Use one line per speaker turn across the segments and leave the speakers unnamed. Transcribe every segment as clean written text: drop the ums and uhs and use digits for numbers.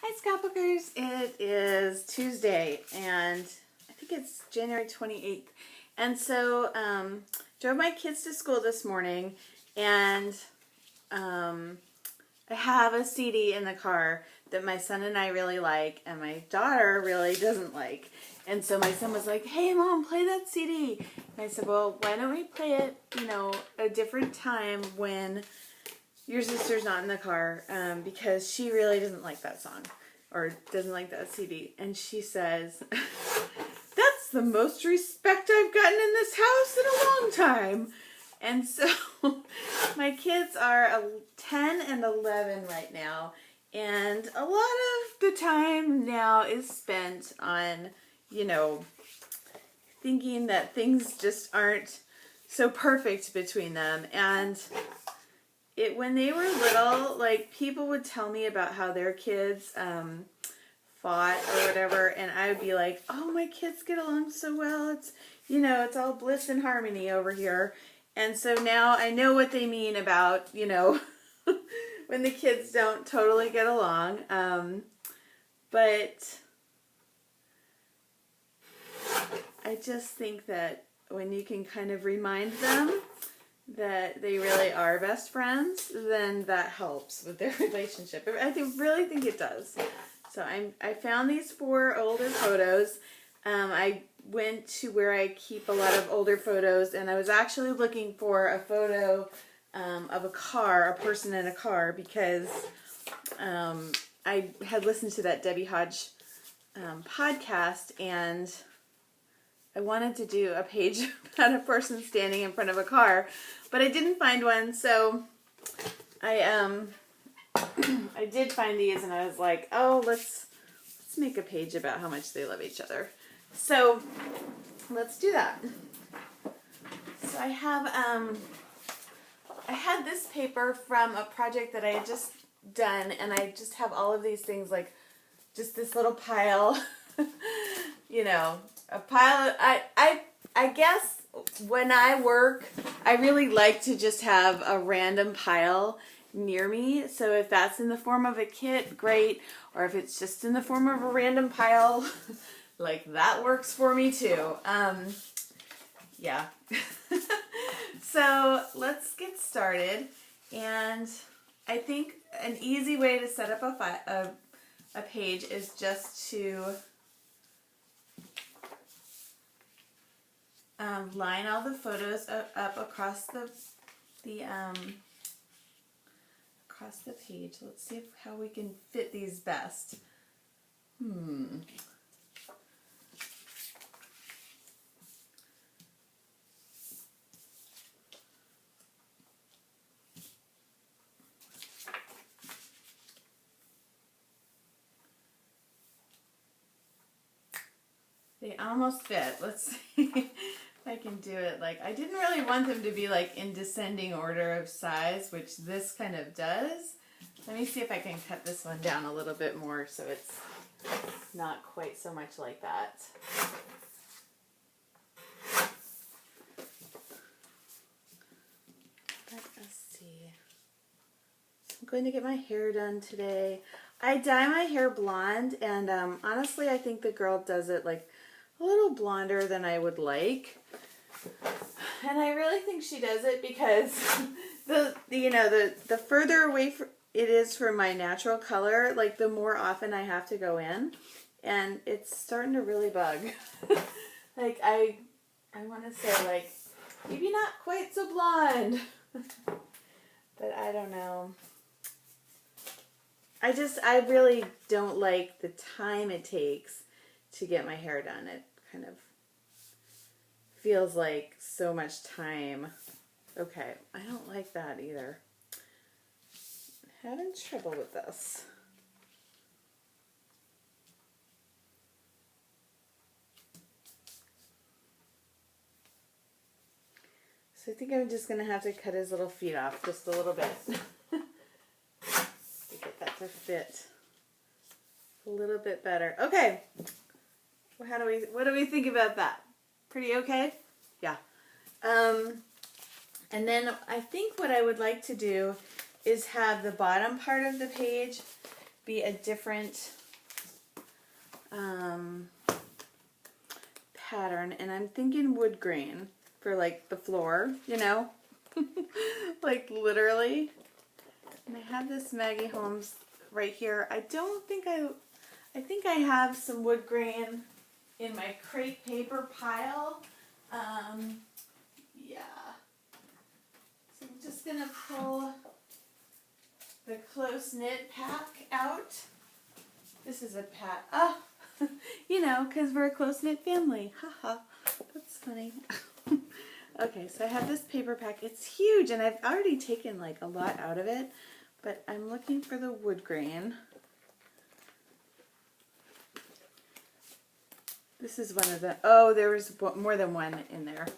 Hi scrapbookers, it is Tuesday and I think it's January 28th, and so drove my kids to school this morning, and I have a CD in the car that my son and I really like and my daughter really doesn't like, and so my son was like, "Hey Mom, play that CD," and I said, "Well, why don't we play it, a different time when your sister's not in the car, because she really doesn't like that song or doesn't like that CD." And she says, "That's the most respect I've gotten in this house in a long time." And so my kids are 10 and 11 right now. And a lot of the time now is spent on, thinking that things just aren't so perfect between them. And when they were little, people would tell me about how their kids fought or whatever, and I would be like, "Oh, my kids get along so well. It's all bliss and harmony over here." And so now I know what they mean about, when the kids don't totally get along. But I just think that when you can kind of remind them that they really are best friends, then that helps with their relationship. I really think it does. So I found these 4 older photos. I went to where I keep a lot of older photos, and I was actually looking for a photo of a person in a car, because I had listened to that Debbie Hodge podcast, and I wanted to do a page about a person standing in front of a car, but I didn't find one, so I did find these, and I was like, "Oh, let's make a page about how much they love each other." So let's do that. So I had this paper from a project that I had just done, and I just have all of these things, like just this little pile, a pile of, I guess when I work, I really like to just have a random pile near me. So if that's in the form of a kit, great. Or if it's just in the form of a random pile, that works for me too. Yeah. So let's get started. And I think an easy way to set up a page is just to line all the photos up across the page. Let's see how we can fit these best. They almost fit. Let's see if I can do it. I didn't really want them to be in descending order of size, which this kind of does. Let me see if I can cut this one down a little bit more so it's not quite so much like that. Let us see. So I'm going to get my hair done today. I dye my hair blonde, and honestly I think the girl does it a little blonder than I would like. And I really think she does it because the further away it is from my natural color, the more often I have to go in, and it's starting to really bug. I want to say maybe not quite so blonde, but I don't know. I really don't like the time it takes to get my hair done. It kind of feels like so much time. Okay, I don't like that either. I'm having trouble with this. So I think I'm just going to have to cut his little feet off just a little bit to get that to fit a little bit better. Okay. What do we think about that? Pretty okay? Yeah. And then I think what I would like to do is have the bottom part of the page be a different pattern, and I'm thinking wood grain for like the floor, you know, like literally. And I have this Maggie Holmes right here. I think I have some wood grain in my crepe paper pile. Yeah. So I'm just gonna pull the close knit pack out. This is a pack. Oh, you know, because we're a close knit family. Haha, that's funny. Okay, so I have this paper pack. It's huge, and I've already taken like a lot out of it, but I'm looking for the wood grain. This is one of the, oh, there was more than one in there.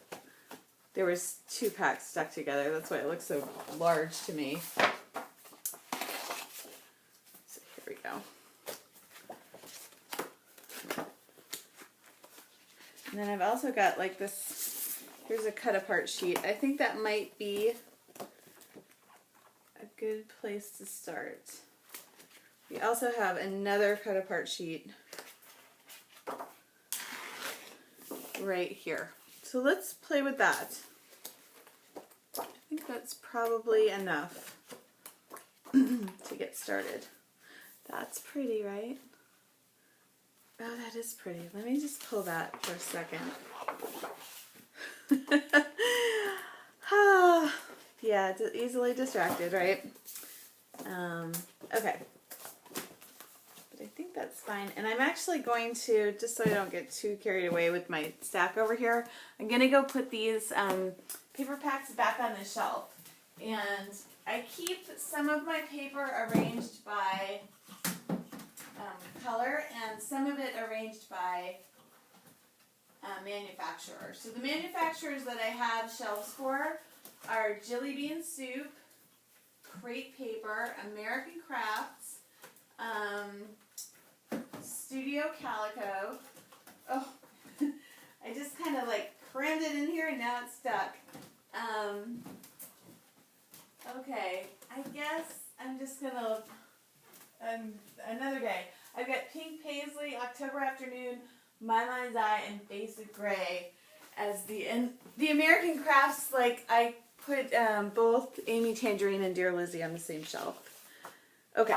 There was 2 packs stuck together. That's why it looks so large to me. So here we go. And then I've also got like this, here's a cut apart sheet. I think that might be a good place to start. We also have another cut apart sheet right here. So let's play with that. I think that's probably enough to get started. That's pretty, right? Oh, that is pretty. Let me just pull that for a second. Yeah, easily distracted, right? Okay. But I think that's fine. And I'm actually going to, just so I don't get too carried away with my stack over here, I'm going to go put these paper packs back on the shelf. And I keep some of my paper arranged by color and some of it arranged by manufacturer. So the manufacturers that I have shelves for are Jelly Bean Soup, Crepe Paper, American Crafts, Studio Calico. Oh, I just kind of like crammed it in here and now it's stuck. Okay, I guess I'm just gonna, another day. I've got Pink Paisley, October Afternoon, My Mind's Eye, and Basic Gray as the American Crafts. Like I put both Amy Tangerine and Dear Lizzie on the same shelf. Okay,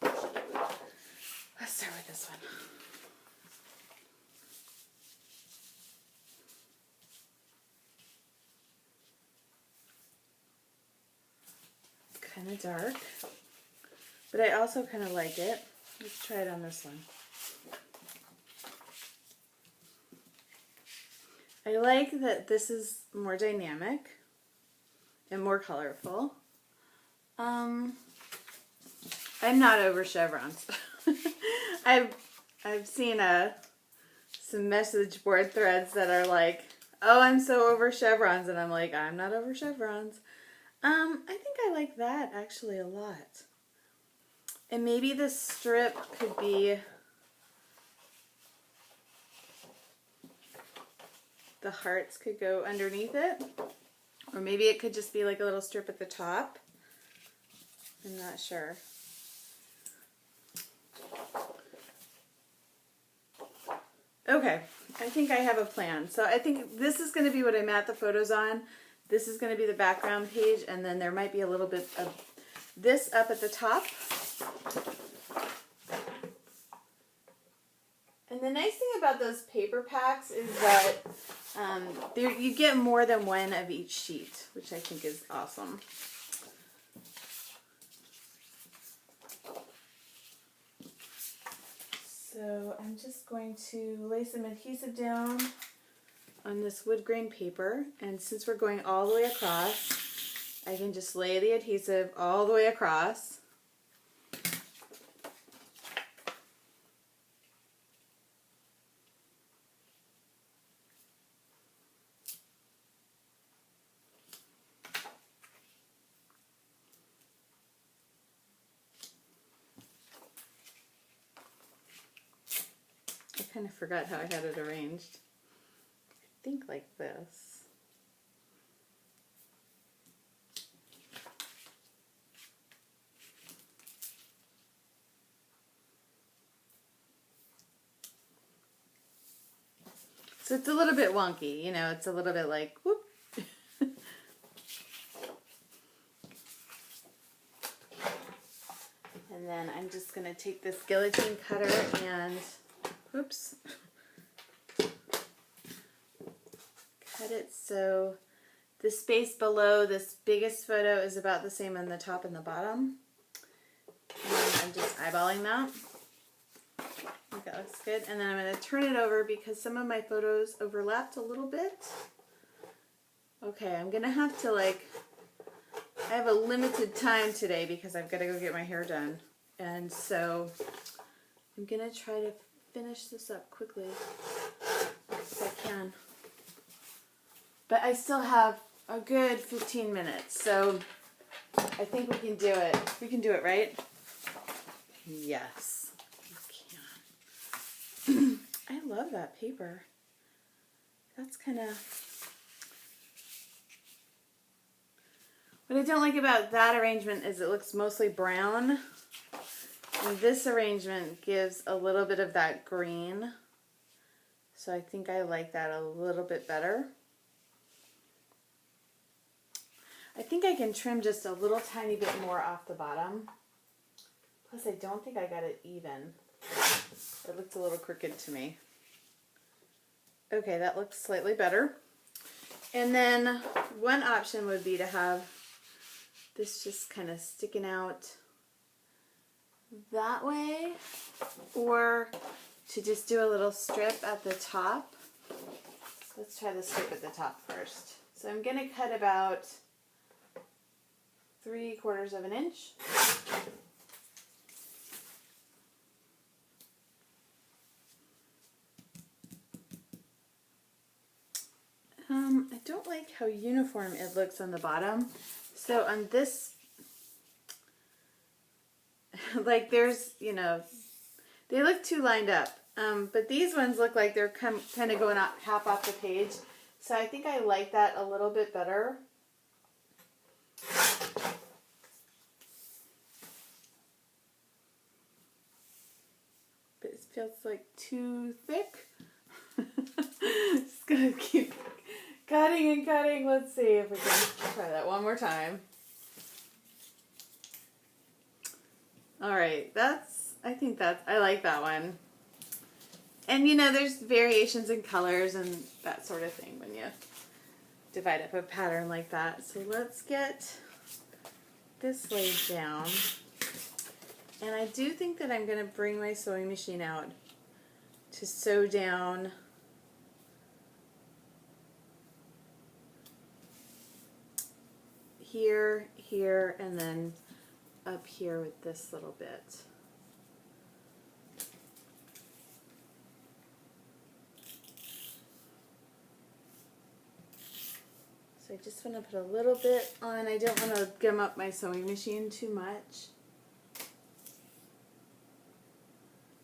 let's start with this one. Kind of dark, but I also kind of like it. Let's try it on this one. I like that this is more dynamic and more colorful. I'm not over chevrons. I've seen some message board threads that are like, oh, I'm so over chevrons, and I'm like, I'm not over chevrons. I think I like that actually a lot. And maybe this strip could be the hearts could go underneath it. Or maybe it could just be like a little strip at the top. I'm not sure. Okay, I think I have a plan. So I think this is going to be what I mat the photos on. This is going to be the background page, and then there might be a little bit of this up at the top. And the nice thing about those paper packs is that you get more than one of each sheet, which I think is awesome. So I'm just going to lay some adhesive down on this wood grain paper, and since we're going all the way across, I can just lay the adhesive all the way across. I kind of forgot how I had it arranged. I think like this. So it's a little bit wonky, you know, it's a little bit like, whoop. And then I'm just going to take this guillotine cutter and, whoops, cut it so the space below this biggest photo is about the same on the top and the bottom. And I'm just eyeballing that. I think that looks good. And then I'm going to turn it over because some of my photos overlapped a little bit. Okay, I'm going to have to I have a limited time today because I've got to go get my hair done. And so I'm going to try to finish this up quickly if I can. But I still have a good 15 minutes, so I think we can do it. We can do it, right? Yes, we can. I love that paper. That's kind of... What I don't like about that arrangement is it looks mostly brown. And this arrangement gives a little bit of that green. So I think I like that a little bit better. I think I can trim just a little tiny bit more off the bottom. Plus I don't think I got it even. It looks a little crooked to me. Okay, that looks slightly better. And then one option would be to have this just kind of sticking out that way, or to just do a little strip at the top. Let's try the strip at the top first. So I'm going to cut about 3/4 of an inch. I don't like how uniform it looks on the bottom. So on this, like there's, you know, they look too lined up. But these ones look like they're kind of going up half off the page. So I think I like that a little bit better. But it feels like too thick. Just gonna keep cutting and cutting. Let's see if we can try that one more time. Alright, I like that one. And you know, there's variations in colors and that sort of thing when you divide up a pattern like that. So let's get this laid down. And I do think that I'm going to bring my sewing machine out to sew down here, here, and then up here with this little bit. So I just want to put a little bit on. I don't want to gum up my sewing machine too much.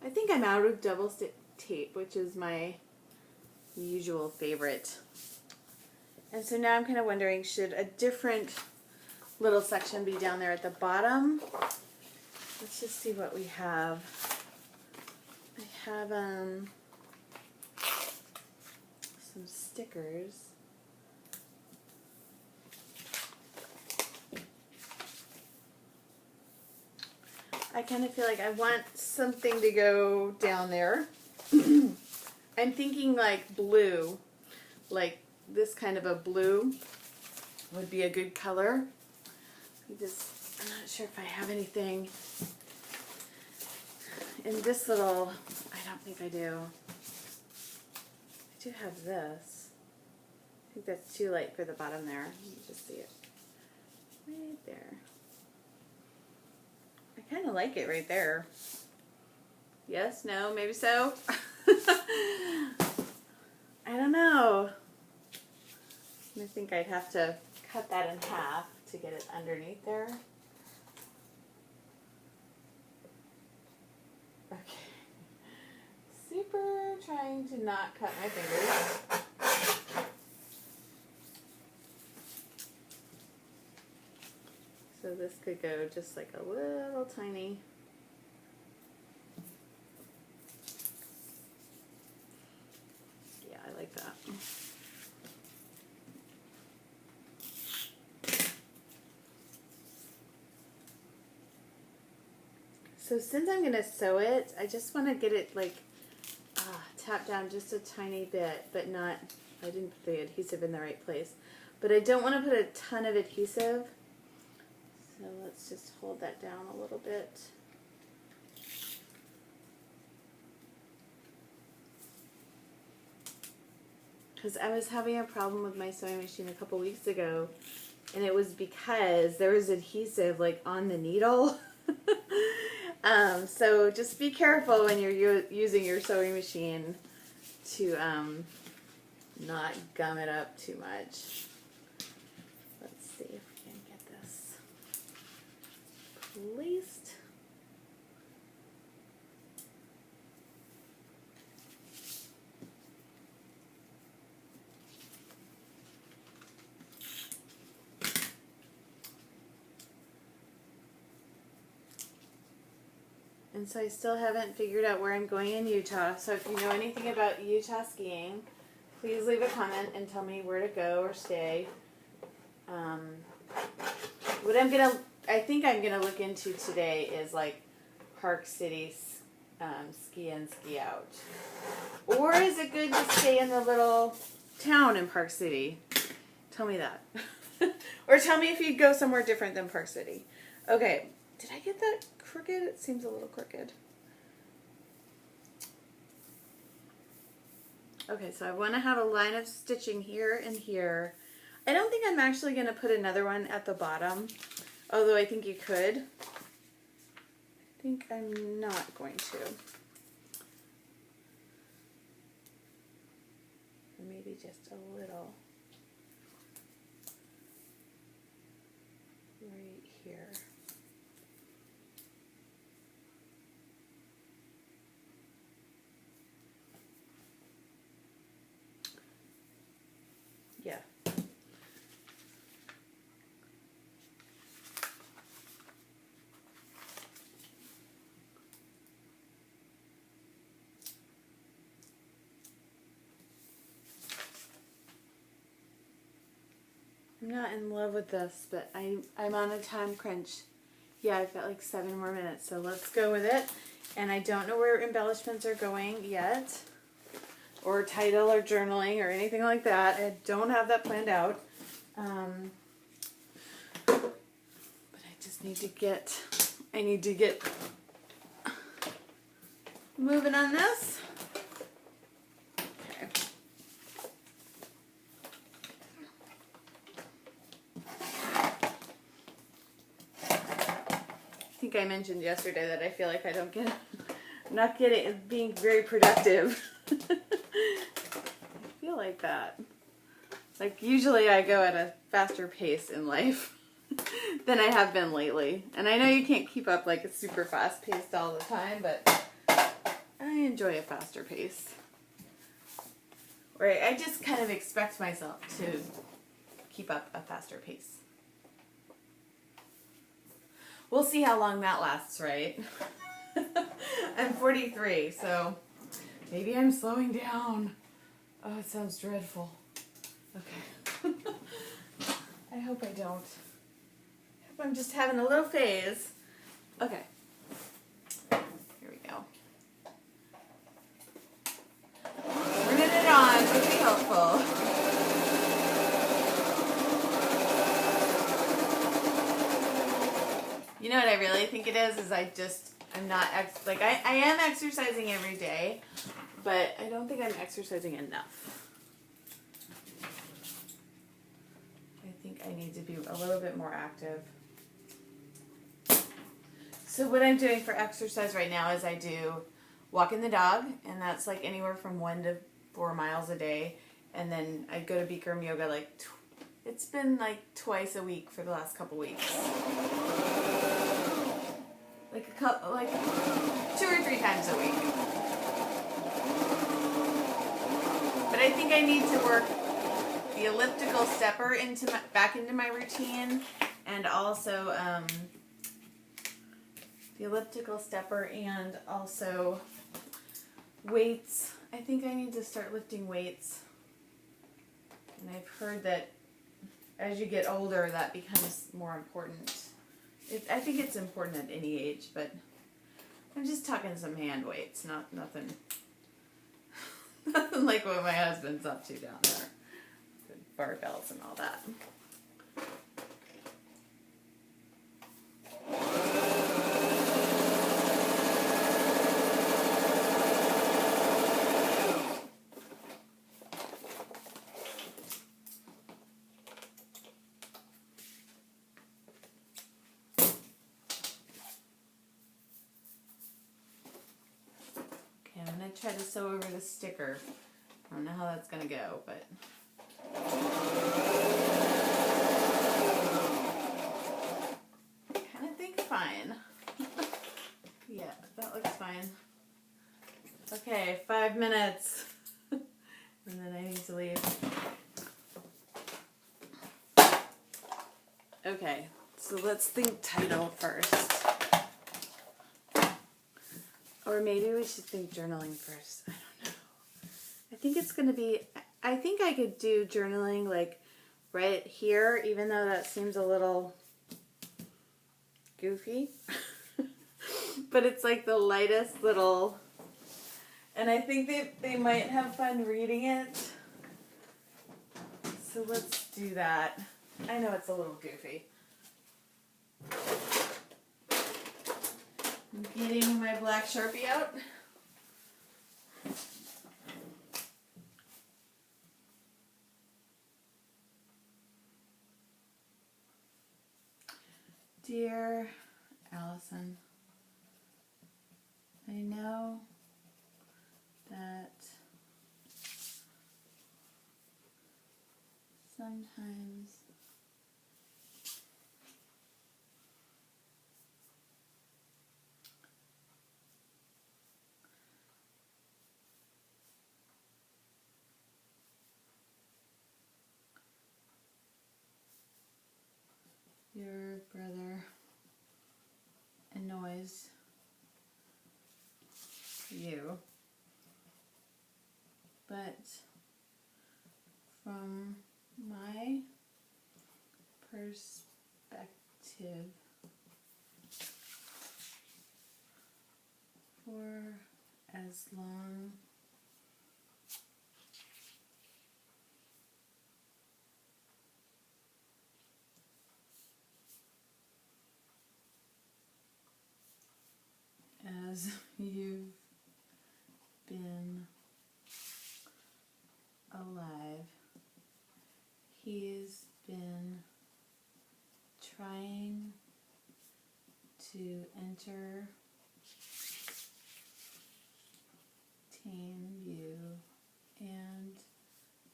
I think I'm out of double stick tape, which is my usual favorite. And so now I'm kind of wondering, should a different little section be down there at the bottom? Let's just see what we have. I have some stickers. I kind of feel like I want something to go down there. I'm thinking like blue, like this kind of a blue would be a good color. I'm not sure if I have anything in this little, I don't think I do. I do have this. I think that's too light for the bottom there. Let me just see it. Right there. I kind of like it right there. Yes, no, maybe so. I don't know. I think I'd have to cut that in half to get it underneath there. Okay. Super trying to not cut my fingers. So this could go just like a little tiny. Yeah, I like that. So since I'm going to sew it, I just want to get it like tap down just a tiny bit, but not, I didn't put the adhesive in the right place. But I don't want to put a ton of adhesive. So let's just hold that down a little bit. Because I was having a problem with my sewing machine a couple weeks ago, and it was because there was adhesive like on the needle. So just be careful when you're using your sewing machine to not gum it up too much. Let's see if we can get this placed. And so I still haven't figured out where I'm going in Utah. So if you know anything about Utah skiing, please leave a comment and tell me where to go or stay. What I think I'm gonna look into today is like Park City ski in, ski out. Or is it good to stay in the little town in Park City? Tell me that. Or tell me if you'd go somewhere different than Park City. Okay, did I get that crooked? It seems a little crooked. Okay, so I want to have a line of stitching here and here. I don't think I'm actually going to put another one at the bottom, although I think you could. I think I'm not going to. Or maybe just a little right here. Yeah. I'm not in love with this, but I'm on a time crunch. Yeah, I've got like 7 more minutes, so let's go with it. And I don't know where embellishments are going yet, or title or journaling or anything like that. I don't have that planned out. But I just need to get, moving on this. Okay. I think I mentioned yesterday that I feel like I don't get, not getting, being very productive. I feel like that. Like usually I go at a faster pace in life than I have been lately. And I know you can't keep up like a super fast pace all the time, but I enjoy a faster pace. Right, I just kind of expect myself to keep up a faster pace. We'll see how long that lasts, right? I'm 43, so maybe I'm slowing down. Oh, it sounds dreadful. Okay. I hope I don't. I hope I'm just having a little phase. Okay. Here we go. Turning it on would be helpful. You know what I really think it is I'm not, I am exercising every day, but I don't think I'm exercising enough. I think I need to be a little bit more active. So what I'm doing for exercise right now is I do walking the dog, and that's like anywhere from 1 to 4 miles a day. And then I go to Bikram yoga it's been like twice a week for the last couple weeks. Like 2 or 3 times a week. But I think I need to work the elliptical stepper back into my routine, and also the elliptical stepper and also weights. I think I need to start lifting weights And I've heard that as you get older, that becomes more important. I think it's important at any age, but I'm just talking some hand weights, nothing nothing like what my husband's up to down there. The barbells and all that. I'm going to try to sew over the sticker. I don't know how that's going to go, but... I kind of think fine. Yeah, that looks fine. Okay, 5 minutes. And then I need to leave. Okay, so let's think title first. Or maybe we should think journaling first. I don't know. I think it's going to be... I think I could do journaling like right here, even though that seems a little goofy. But it's like the lightest little... And I think they might have fun reading it. So let's do that. I know it's a little goofy. I'm getting my black Sharpie out. Dear Allison, I know that sometimes your brother annoys you, but from my perspective, for as long as you've been alive, he's been trying to entertain you and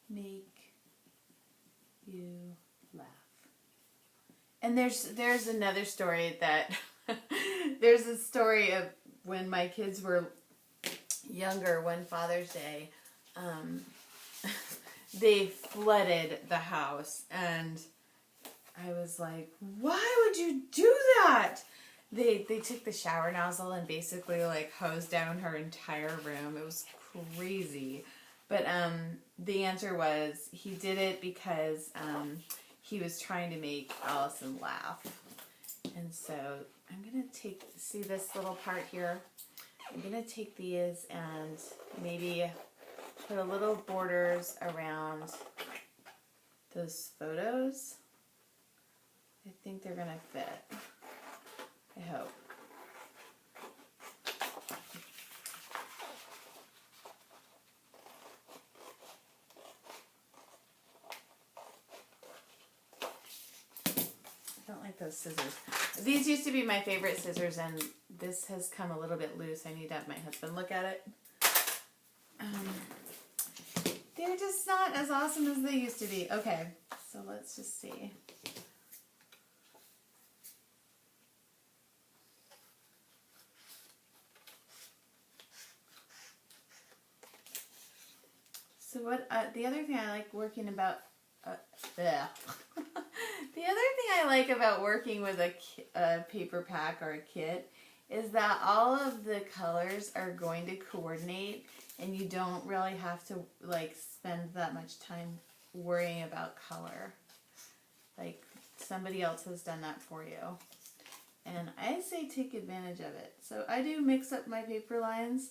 make you laugh. And there's another story that there's a story of when my kids were younger, one Father's Day, they flooded the house, and I was like, why would you do that? They took the shower nozzle and basically like hosed down her entire room. It was crazy. But the answer was he did it because he was trying to make Allison laugh. And so I'm going to see this little part here? I'm going to take these and maybe put a little borders around those photos. I think they're going to fit. I hope. I don't like those scissors. These used to be my favorite scissors, and this has come a little bit loose. I need to have my husband look at it. They're just not as awesome as they used to be. Okay, so let's just see. So what? The other thing I like working about, the other thing I like about working with a paper pack or a kit is that all of the colors are going to coordinate, and you don't really have to like spend that much time worrying about color. Like somebody else has done that for you. And I say take advantage of it. So I do mix up my paper lines.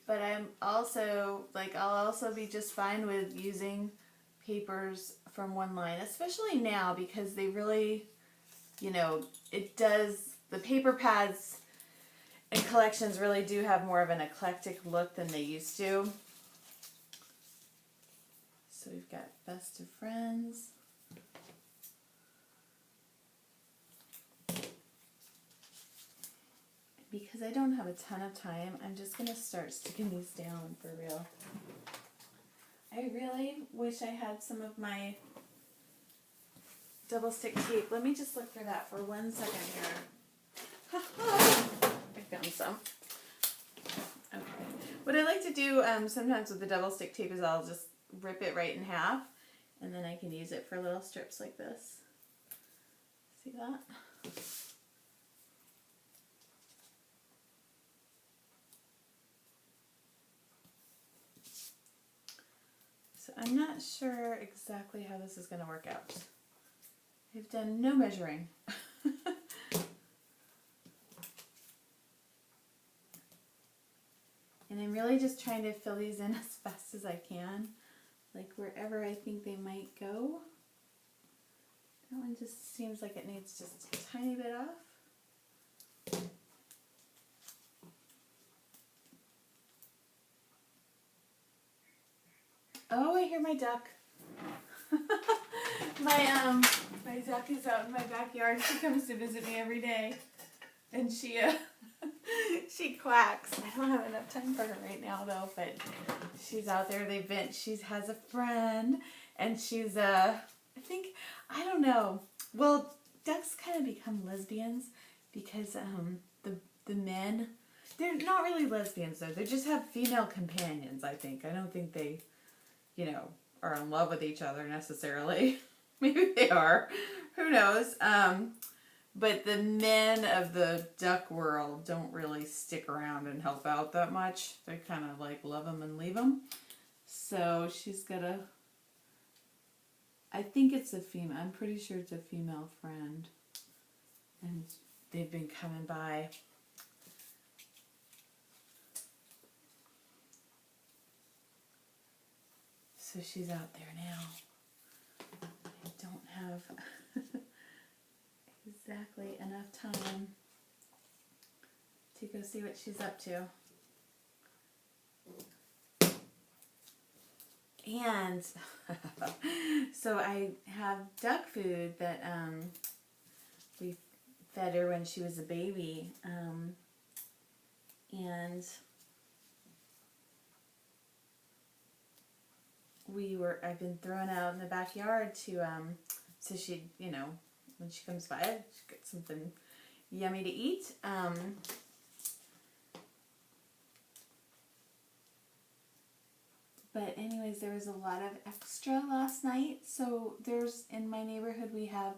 But I'm also, like, I'll also be just fine with using papers from one line, especially now because they really, you know, it does, the paper pads and collections really do have more of an eclectic look than they used to. So we've got Best of Friends. Because I don't have a ton of time, I'm just going to start sticking these down for real. I really wish I had some of my double stick tape. Let me just look for that for 1 second here. I found some. Okay. What I like to do sometimes with the double stick tape is I'll just rip it right in half, and then I can use it for little strips like this. See that? So I'm not sure exactly how this is going to work out. I've done no measuring. And I'm really just trying to fill these in as fast as I can, like wherever I think they might go. That one just seems like it needs just a tiny bit off. Oh, I hear my duck. My duck is out in my backyard. She comes to visit me every day, and she she quacks. I don't have enough time for her right now though, but she's out there. She has a friend, and she's I don't know. Well, ducks kind of become lesbians because the men, they're not really lesbians though. They just have female companions. I think. I don't think they, you know, are in love with each other necessarily. Maybe they are. Who knows? But the men of the duck world don't really stick around and help out that much. They kind of like love them and leave them. So she's got a, I think it's a female, I'm pretty sure it's a female friend. And they've been coming by. So she's out there now. I don't have exactly enough time to go see what she's up to. And so I have duck food that we fed her when she was a baby. And I've been throwing out in the backyard to, so she, you know, when she comes by, she gets something yummy to eat. But anyways, there was a lot of extra last night. So in my neighborhood, we have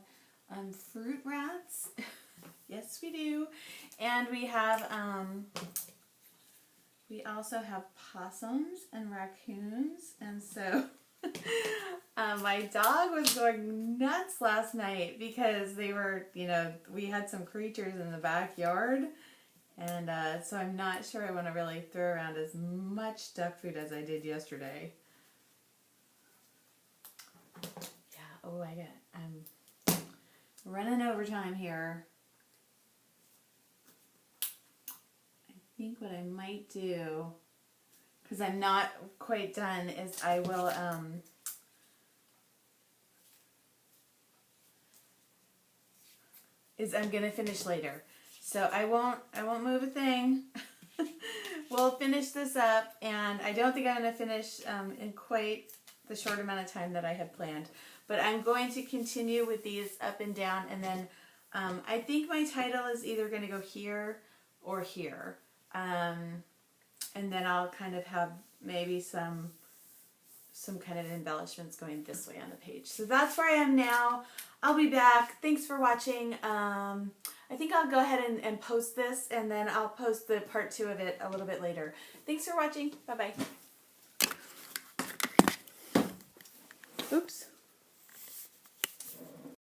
fruit rats. Yes, we do. And we have, we also have possums and raccoons. And so my dog was going nuts last night because they were, you know, we had some creatures in the backyard. And so I'm not sure I want to really throw around as much duck food as I did yesterday. Yeah, oh, I'm running overtime here. I think what I might do, because I'm not quite done, is I will, I'm going to finish later. So I won't move a thing. We'll finish this up, and I don't think I'm going to finish in quite the short amount of time that I had planned. But I'm going to continue with these up and down, and then I think my title is either going to go here or here. And then I'll kind of have maybe some kind of embellishments going this way on the page. So that's where I am now. I'll be back. Thanks for watching. I think I'll go ahead and post this, and then I'll post the part 2 of it a little bit later. Thanks for watching. Bye-bye. Oops.